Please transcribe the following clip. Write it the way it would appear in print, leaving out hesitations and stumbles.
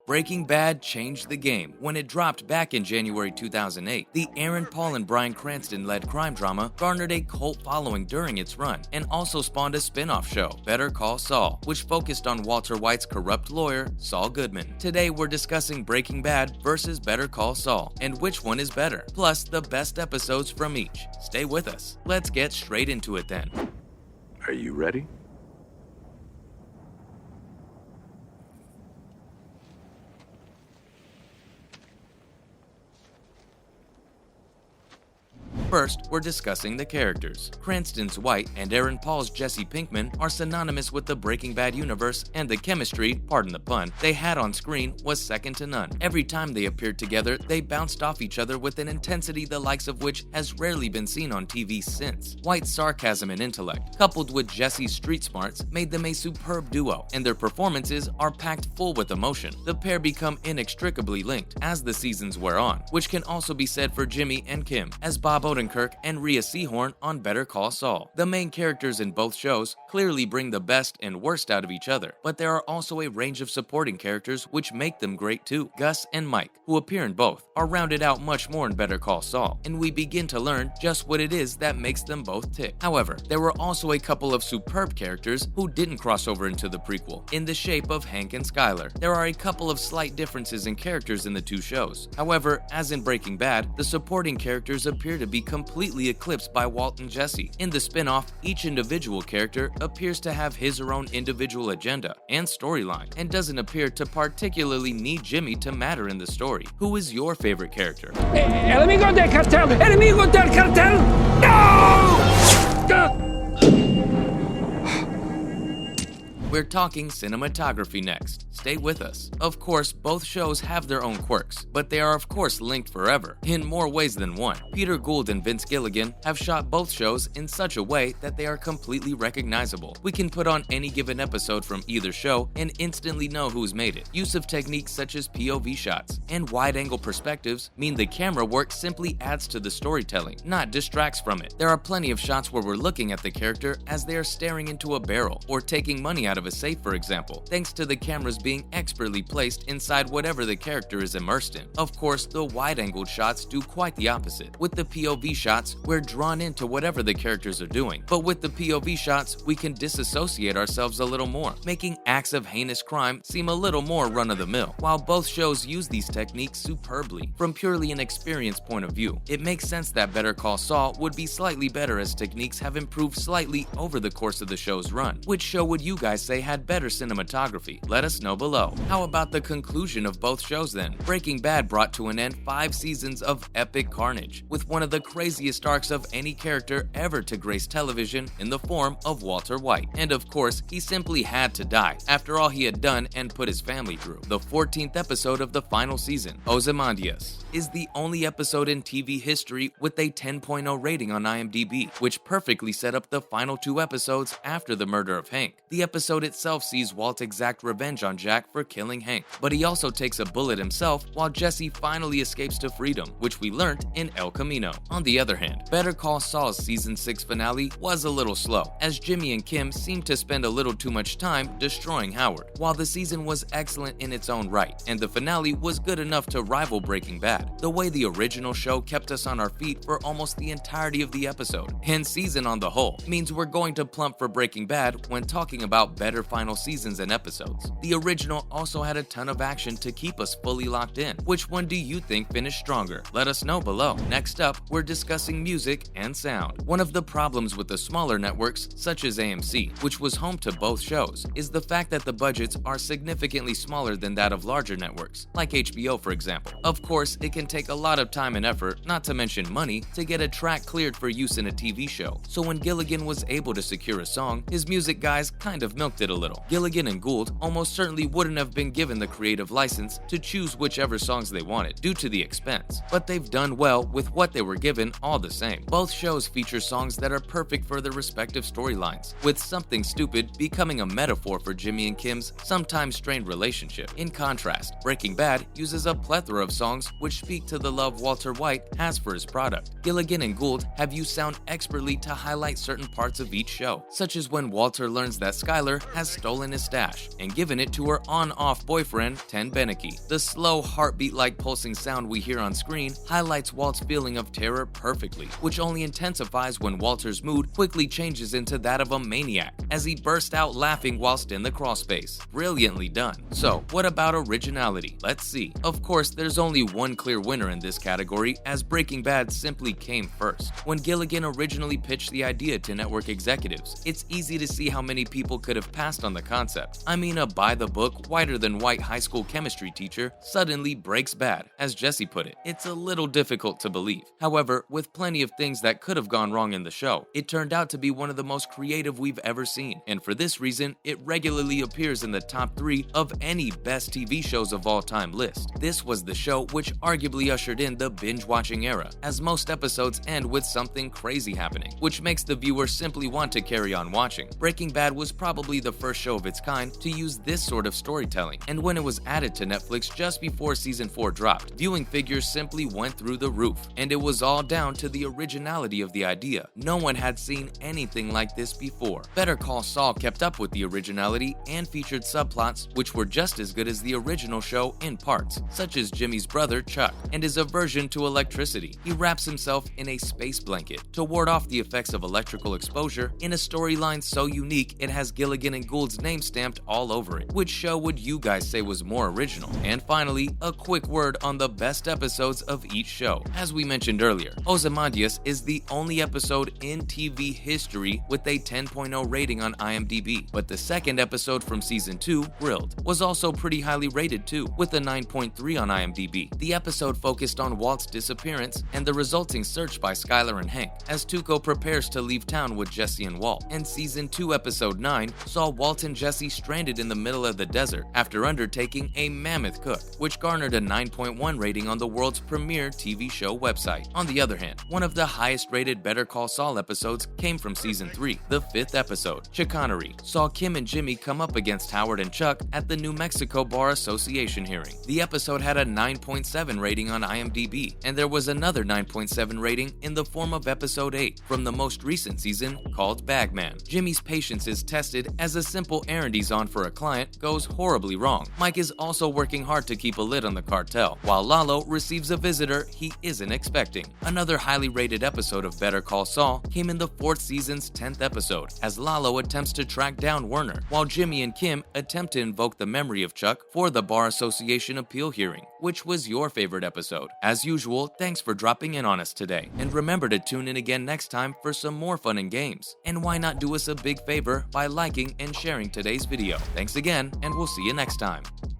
Breaking Bad changed the game when it dropped back in January 2008. The Aaron Paul and Bryan Cranston-led crime drama garnered a cult following during its run and also spawned a spin-off show, Better Call Saul, which focused on Walter White's corrupt lawyer, Saul Goodman. Today we're discussing Breaking Bad versus Better Call Saul and which one is better, plus the best episodes from each. Stay with us. Let's get straight into it then. Are you ready? First, we're discussing the characters. Cranston's White and Aaron Paul's Jesse Pinkman are synonymous with the Breaking Bad universe, and the chemistry, pardon the pun, they had on screen was second to none. Every time they appeared together, they bounced off each other with an intensity the likes of which has rarely been seen on TV since. White's sarcasm and intellect, coupled with Jesse's street smarts, made them a superb duo, and their performances are packed full with emotion. The pair become inextricably linked as the seasons wear on, which can also be said for Jimmy and Kim, as Bob Odenkirk and Rhea Seehorn on Better Call Saul. The main characters in both shows clearly bring the best and worst out of each other, but there are also a range of supporting characters which make them great too. Gus and Mike, who appear in both, are rounded out much more in Better Call Saul, and we begin to learn just what it is that makes them both tick. However, there were also a couple of superb characters who didn't cross over into the prequel, in the shape of Hank and Skyler. There are a couple of slight differences in characters in the two shows. However, as in Breaking Bad, the supporting characters appear to be completely eclipsed by Walt and Jesse. In the spin-off, each individual character appears to have his or own individual agenda and storyline, and doesn't appear to particularly need Jimmy to matter in the story. Who is your favorite character? El amigo del cartel! El amigo del cartel! No! We're talking cinematography next. Stay with us. Of course, both shows have their own quirks, but they are of course linked forever, in more ways than one. Peter Gould and Vince Gilligan have shot both shows in such a way that they are completely recognizable. We can put on any given episode from either show and instantly know who's made it. Use of techniques such as POV shots and wide-angle perspectives mean the camera work simply adds to the storytelling, not distracts from it. There are plenty of shots where we're looking at the character as they are staring into a barrel or taking money out of a safe, for example, thanks to the cameras being expertly placed inside whatever the character is immersed in. Of course, the wide-angled shots do quite the opposite. With the POV shots, we're drawn into whatever the characters are doing, but with the POV shots, we can disassociate ourselves a little more, making acts of heinous crime seem a little more run-of-the-mill. While both shows use these techniques superbly, from purely an experience point of view, it makes sense that Better Call Saul would be slightly better as techniques have improved slightly over the course of the show's run. Which show would you guys say had better cinematography? Let us know below. How about the conclusion of both shows then? Breaking Bad brought to an end 5 seasons of epic carnage, with one of the craziest arcs of any character ever to grace television in the form of Walter White. And of course, he simply had to die after all he had done and put his family through. The 14th episode of the final season, Ozymandias, is the only episode in TV history with a 10.0 rating on IMDb, which perfectly set up the final 2 episodes after the murder of Hank. The episode itself sees Walt exact revenge on Jack for killing Hank, but he also takes a bullet himself while Jesse finally escapes to freedom, which we learned in El Camino. On the other hand, Better Call Saul's season 6 finale was a little slow, as Jimmy and Kim seemed to spend a little too much time destroying Howard. While the season was excellent in its own right, and the finale was good enough to rival Breaking Bad, the way the original show kept us on our feet for almost the entirety of the episode, and season on the whole, means we're going to plump for Breaking Bad when talking about better final seasons and episodes. The original also had a ton of action to keep us fully locked in. Which one do you think finished stronger? Let us know below. Next up, we're discussing music and sound. One of the problems with the smaller networks, such as AMC, which was home to both shows, is the fact that the budgets are significantly smaller than that of larger networks, like HBO for example. Of course, it can take a lot of time and effort, not to mention money, to get a track cleared for use in a TV show. So when Gilligan was able to secure a song, his music guys kind of milked it a little. Gilligan and Gould almost certainly wouldn't have been given the creative license to choose whichever songs they wanted due to the expense, but they've done well with what they were given all the same. Both shows feature songs that are perfect for their respective storylines, with Something Stupid becoming a metaphor for Jimmy and Kim's sometimes strained relationship. In contrast, Breaking Bad uses a plethora of songs which speak to the love Walter White has for his product. Gilligan and Gould have used sound expertly to highlight certain parts of each show, such as when Walter learns that Skyler has stolen his stash and given it to her on-off boyfriend, Ten Beneke. The slow, heartbeat-like pulsing sound we hear on screen highlights Walt's feeling of terror perfectly, which only intensifies when Walter's mood quickly changes into that of a maniac as he burst out laughing whilst in the crawlspace. Brilliantly done. So, what about originality? Let's see. Of course, there's only one clear winner in this category, as Breaking Bad simply came first. When Gilligan originally pitched the idea to network executives, it's easy to see how many people could have passed on the concept. I mean, a by-the-book, whiter-than-white high school chemistry teacher suddenly breaks bad, as Jesse put it. It's a little difficult to believe. However, with plenty of things that could have gone wrong in the show, it turned out to be one of the most creative we've ever seen, and for this reason, it regularly appears in the top 3 of any best TV shows of all time list. This was the show which arguably ushered in the binge-watching era, as most episodes end with something crazy happening, which makes the viewer simply want to carry on watching. Breaking Bad was probably the first show of its kind to use this sort of storytelling, and when it was added to Netflix just before season 4 dropped, viewing figures simply went through the roof, and it was all down to the originality of the idea. No one had seen anything like this before. Better Call Saul kept up with the originality and featured subplots which were just as good as the original show in parts, such as Jimmy's brother Chuck and his aversion to electricity. He wraps himself in a space blanket to ward off the effects of electrical exposure in a storyline so unique it has Gilligan and Gould's name stamped all over it. Which show would you guys say was more original? And finally, a quick word on the best episodes of each show. As we mentioned earlier, Ozymandias is the only episode in TV history with a 10.0 rating on IMDb, but the second episode from season 2, Grilled, was also pretty highly rated too, with a 9.3 on IMDb. The episode focused on Walt's disappearance and the resulting search by Skylar and Hank, as Tuco prepares to leave town with Jesse and Walt. And season 2 episode 9 saw Walt and Jesse stranded in the middle of the desert after undertaking a mammoth cook, which garnered a 9.1 rating on the world's premier TV show website. On the other hand, one of the highest rated Better Call Saul episodes came from season 3. The 5th episode, Chicanery, saw Kim and Jimmy come up against Howard and Chuck at the New Mexico Bar Association hearing. The episode had a 9.7 rating on IMDb, and there was another 9.7 rating in the form of episode 8 from the most recent season called Bagman. Jimmy's patience is tested as a simple errand he's on for a client goes horribly wrong. Mike is also working hard to keep a lid on the cartel, while Lalo receives a visitor he isn't expecting. Another highly rated episode of Better Call Saul came in the 4th season's 10th episode, as Lalo attempts to track down Werner, while Jimmy and Kim attempt to invoke the memory of Chuck for the Bar Association appeal hearing. Which was your favorite episode? As usual, thanks for dropping in on us today, and remember to tune in again next time for some more fun and games. And why not do us a big favor by liking and sharing today's video? Thanks again, and we'll see you next time.